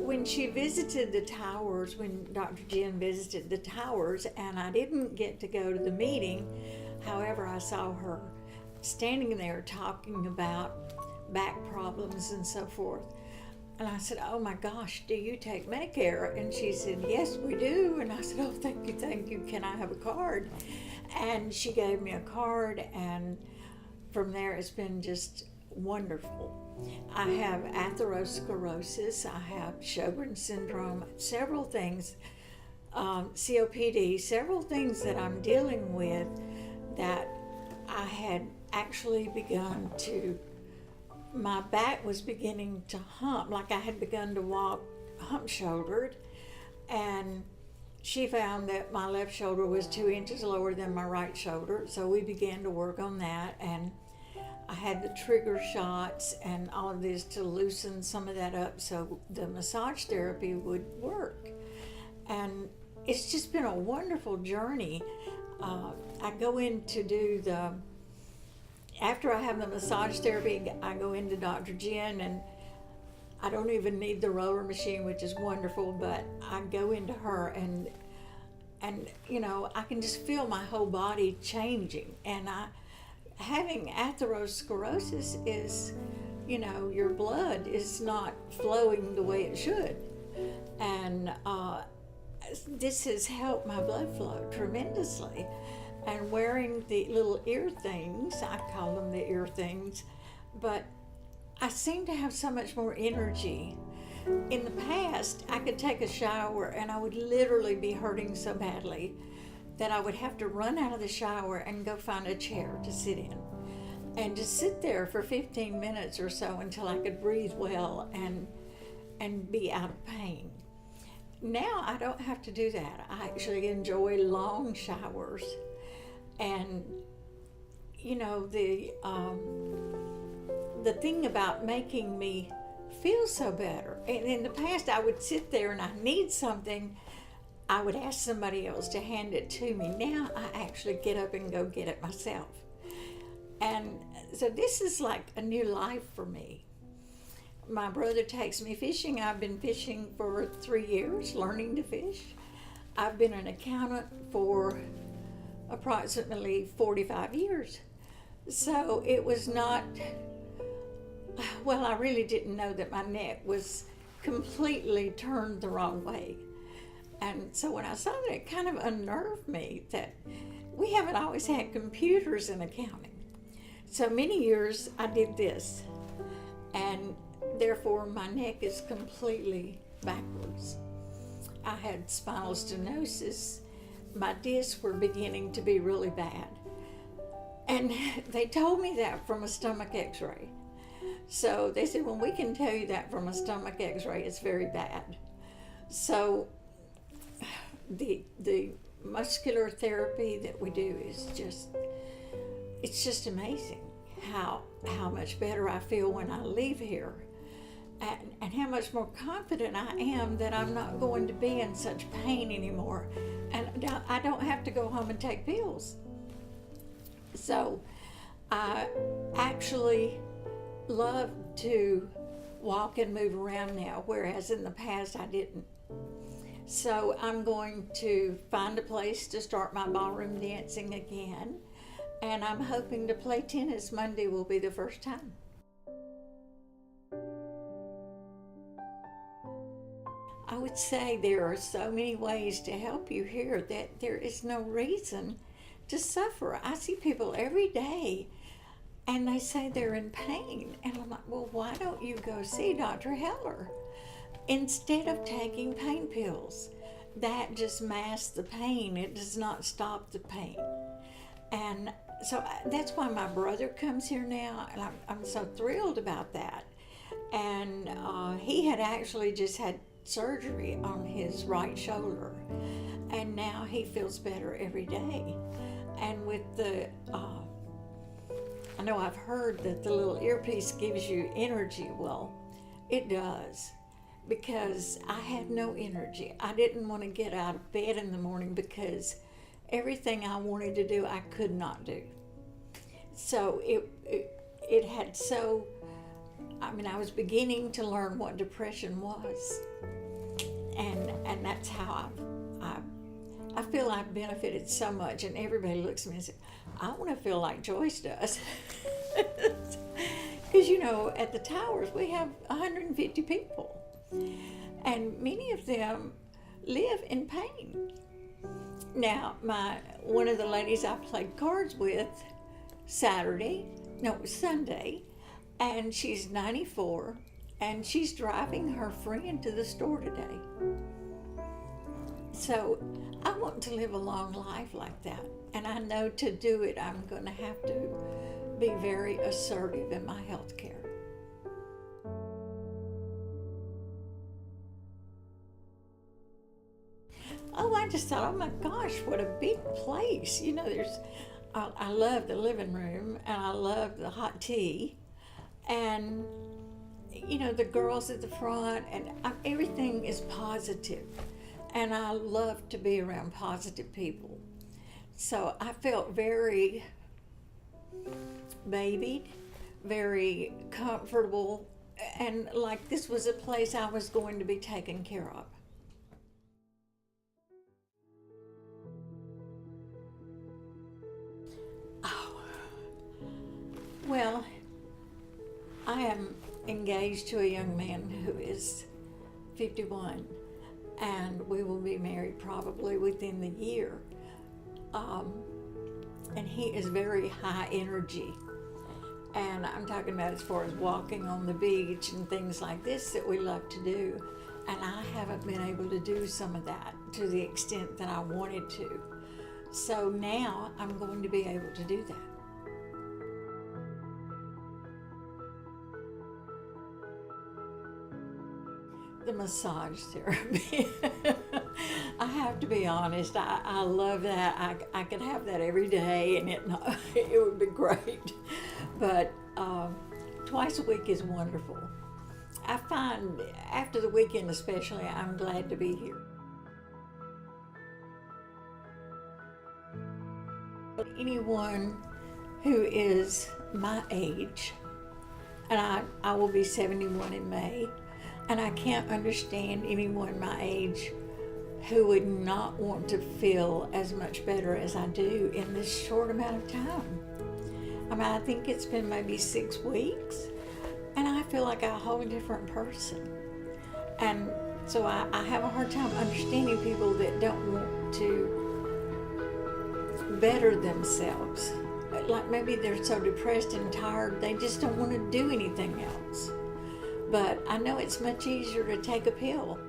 when she visited the towers, when Dr. Jen visited the towers, and I didn't get to go to the meeting, however, I saw her standing there talking about back problems and so forth. And I said, "Oh my gosh, do you take Medicare?" And she said, "Yes, we do." And I said, "Oh, thank you. Can I have a card?" And she gave me a card, and from there it's been just wonderful. I have atherosclerosis, I have Sjogren's syndrome, several things, COPD, several things that I'm dealing with that I had actually begun to, my back was beginning to hump, like I had begun to walk hump-shouldered, and she found that my left shoulder was 2 inches lower than my right shoulder, so we began to work on that, and I had the trigger shots and all of this to loosen some of that up so the massage therapy would work. And it's just been a wonderful journey. I go in to do after I have the massage therapy, I go into Dr. Jen, and I don't even need the roller machine, which is wonderful, but I go into her and you know, I can just feel my whole body changing. And having atherosclerosis is, you know, your blood is not flowing the way it should. And this has helped my blood flow tremendously. And wearing the little ear things, I call them the ear things, but I seem to have so much more energy. In the past, I could take a shower and I would literally be hurting so badly that I would have to run out of the shower and go find a chair to sit in and just sit there for 15 minutes or so until I could breathe well and be out of pain. Now I don't have to do that. I actually enjoy long showers. And you know, the thing about making me feel so better, and in the past I would sit there and I need something, I would ask somebody else to hand it to me. Now I actually get up and go get it myself. And so this is like a new life for me. My brother takes me fishing. I've been fishing for 3 years, learning to fish. I've been an accountant for approximately 45 years. So it was not, well, I really didn't know that my neck was completely turned the wrong way. And so when I saw that, it kind of unnerved me that we haven't always had computers in accounting. So many years I did this, and therefore my neck is completely backwards. I had spinal stenosis. My discs were beginning to be really bad. And they told me that from a stomach x-ray. So they said, well, we can tell you that from a stomach x-ray, it's very bad. So the muscular therapy that we do is it's just amazing how much better I feel when I leave here, and how much more confident I am that I'm not going to be in such pain anymore, and I don't have to go home and take pills. So I actually love to walk and move around now, whereas in the past I didn't. So I'm going to find a place to start my ballroom dancing again, and I'm hoping to play tennis. Monday will be the first time. I would say there are so many ways to help you here that there is no reason to suffer. I see people every day and they say they're in pain, and I'm like, well, why don't you go see Dr. Heller instead of taking pain pills? That just masks the pain. It does not stop the pain. And so that's why my brother comes here now, and I'm so thrilled about that. And he had actually just had surgery on his right shoulder, and now he feels better every day. And with the I know I've heard that the little earpiece gives you energy. Well, it does, because I had no energy. I didn't want to get out of bed in the morning because everything I wanted to do I could not do. So it had so I was beginning to learn what depression was, and that's how I feel I've benefited so much. And everybody looks at me and says, I want to feel like Joyce does. Because, at the towers, we have 150 people, and many of them live in pain. Now, one of the ladies I played cards with Sunday, and she's 94, and she's driving her friend to the store today. So I want to live a long life like that, and I know to do it, I'm going to have to be very assertive in my health care. Oh, I just thought, oh my gosh, what a big place. I love the living room, and I love the hot tea, and, the girls at the front, and everything is positive, and I love to be around positive people. So I felt very babied, very comfortable, and like this was a place I was going to be taken care of. Well, I am engaged to a young man who is 51, and we will be married probably within the year. And he is very high energy. And I'm talking about as far as walking on the beach and things like this that we love to do. And I haven't been able to do some of that to the extent that I wanted to. So now I'm going to be able to do that. The massage therapy. I have to be honest, I love that. I could have that every day, and it would be great. But twice a week is wonderful. I find after the weekend especially, I'm glad to be here. Anyone who is my age, and I will be 71 in May, and I can't understand anyone my age who would not want to feel as much better as I do in this short amount of time. I think it's been maybe 6 weeks, and I feel like a whole different person. And so I have a hard time understanding people that don't want to better themselves. Like maybe they're so depressed and tired, they just don't want to do anything else. But I know it's much easier to take a pill